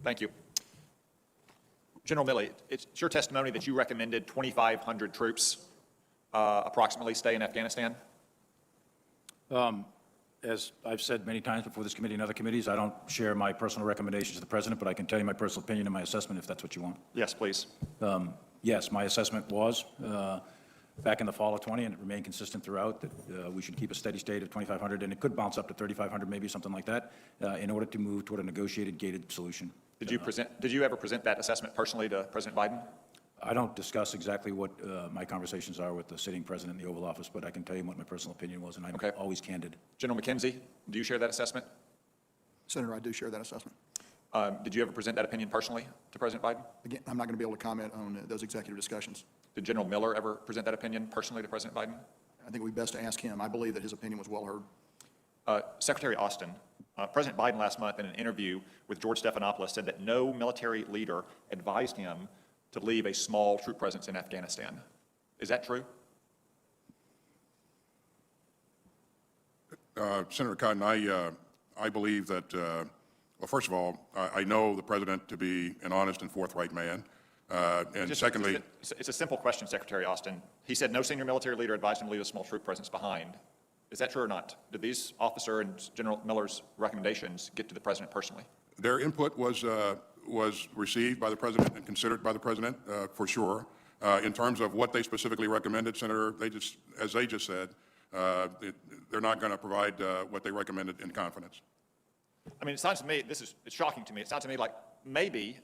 Thank you. General Milley, it's your testimony that you recommended 2,500 troops approximately stay in Afghanistan? As I've said many times before this committee and other committees, I don't share my personal recommendations to the President, but I can tell you my personal opinion and my assessment if that's what you want. Yes, please. Yes, my assessment was back in the fall of 20, and it remained consistent throughout, that we should keep a steady state of 2,500, and it could bounce up to 3,500, maybe something like that, in order to move toward a negotiated, gated solution. Did you ever present that assessment personally to President Biden? I don't discuss exactly what my conversations are with the sitting president in the Oval Office, but I can tell you what my personal opinion was, and I'm always candid. General McKenzie, do you share that assessment? Senator, I do share that assessment. Did you ever present that opinion personally to President Biden? Again, I'm not going to be able to comment on those executive discussions. Did General Miller ever present that opinion personally to President Biden? I think it would be best to ask him. I believe that his opinion was well heard. Secretary Austin, President Biden last month in an interview with George Stephanopoulos said that no military leader advised him to leave a small troop presence in Afghanistan. Is that true? Senator Cotton, I believe that, well, first of all, I know the President to be an honest and forthright man. Secondly... It's a simple question, Secretary Austin. He said no senior military leader advised him to leave a small troop presence behind. Is that true or not? Did these officer and General Miller's recommendations get to the President personally? Their input was received by the President and considered by the President, for sure. In terms of what they specifically recommended, Senator, as they just said, they're not going to provide what they recommended in confidence. I mean, it sounds to me, it's shocking to me. It sounds to me like maybe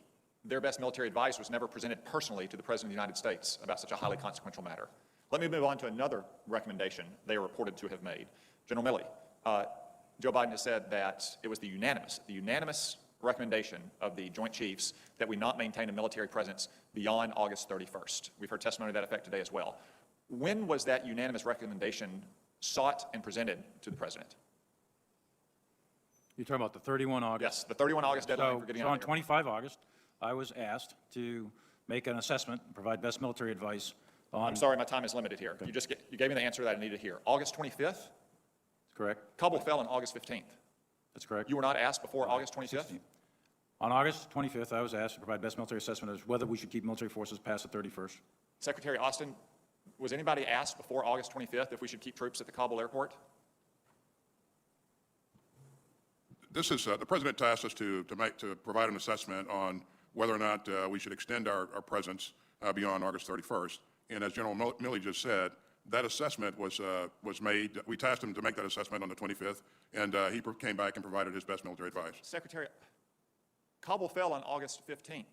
their best military advice was never presented personally to the President of the United States about such a highly consequential matter. Let me move on to another recommendation they are reported to have made. General Milley, Joe Biden has said that it was the unanimous recommendation of the Joint Chiefs that we not maintain a military presence beyond August 31st. We've heard testimony to that effect today as well. When was that unanimous recommendation sought and presented to the President? You're talking about the 31 August? Yes, the 31 August deadline for getting out on of here. 25 August, I was asked to make an assessment and provide best military advice on... I'm sorry, my time is limited here. Okay. You gave me the answer that I needed to hear. August 25th? That's correct. Kabul fell on August 15th. That's correct. You were not asked before August 25th? 16th. On August 25th, I was asked to provide best military assessment as whether we should keep military forces past the 31st. Secretary Austin, was anybody asked before August 25th if we should keep troops at the Kabul airport? This is the President tasked us to provide an assessment on whether or not we should extend our presence beyond August 31st. And as General Milley just said, that assessment was made. We tasked him to make that assessment on the 25th, and he came back and provided his best military advice. Secretary, Kabul fell on August 15th.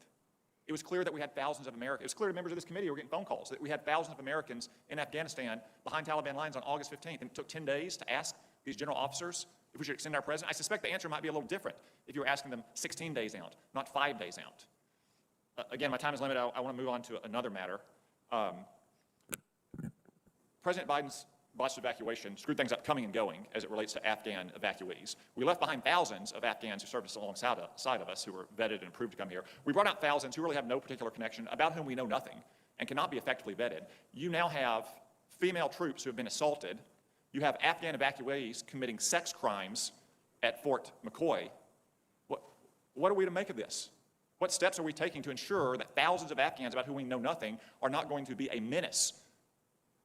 It was clear that we had thousands of Americans. It was clear to members of this committee who were getting phone calls that we had thousands of Americans in Afghanistan behind Taliban lines on August 15th. And it took 10 days to ask these general officers if we should extend our presence. I suspect the answer might be a little different if you were asking them 16 days out, not 5 days out. Again, my time is limited. I want to move on to another matter. President Biden's botched evacuation screwed things up coming and going as it relates to Afghan evacuees. We left behind thousands of Afghans who served us alongside of us, who were vetted and approved to come here. We brought out thousands who really have no particular connection, about whom we know nothing, and cannot be effectively vetted. You now have female troops who have been assaulted. You have Afghan evacuees committing sex crimes at Fort McCoy. What are we to make of this? What steps are we taking to ensure that thousands of Afghans about whom we know nothing are not going to be a menace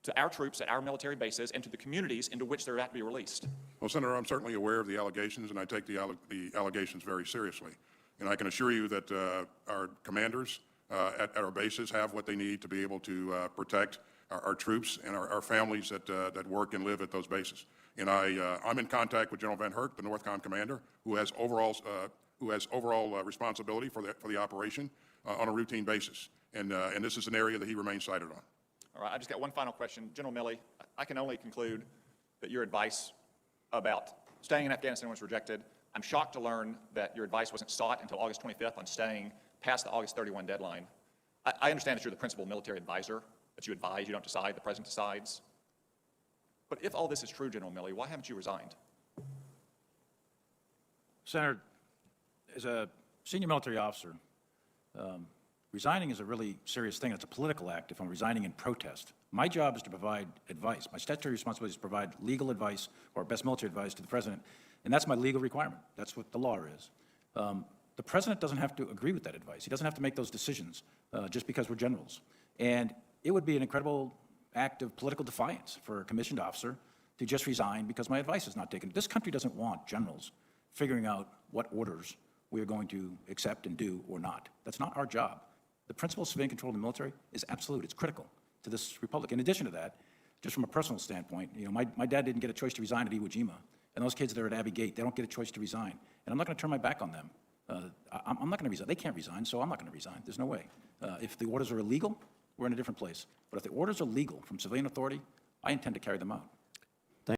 to our troops at our military bases and to the communities into which they're about to be released? Well, Senator, I'm certainly aware of the allegations, and I take the allegations very seriously. And I can assure you that our commanders at our bases have what they need to be able to protect our troops and our families that work and live at those bases. And I'm in contact with General Van Hert, the NORTHCOM commander, who has overall responsibility for the operation on a routine basis. And this is an area that he remains cited on. All right, I just got one final question. General Milley, I can only conclude that your advice about staying in Afghanistan was rejected. I'm shocked to learn that your advice wasn't sought until August 25th on staying past the August 31 deadline. I understand that you're the principal military advisor, that you advise, you don't decide, the President decides. But if all this is true, General Milley, why haven't you resigned? Senator, as a senior military officer, resigning is a really serious thing. It's a political act if I'm resigning in protest. My job is to provide advice. My statutory responsibility is to provide legal advice or best military advice to the President, and that's my legal requirement. That's what the law is. the president doesn't have to agree with that advice. He doesn't have to make those decisions just because we're generals. And it would be an incredible act of political defiance for a commissioned officer to just resign because my advice is not taken. This country doesn't want generals figuring out what orders we are going to accept and do or not. That's not our job. The principle of civilian control of the military is absolute. It's critical to this republic. In addition to that, just from a personal standpoint, my dad didn't get a choice to resign at Iwo Jima. And those kids that are at Abbey Gate, they don't get a choice to resign. And I'm not going to turn my back on them. I'm not going to resign. They can't resign, so I'm not going to resign. There's no way. If the orders are illegal, we're in a different place. But if the orders are legal from civilian authority, I intend to carry them out.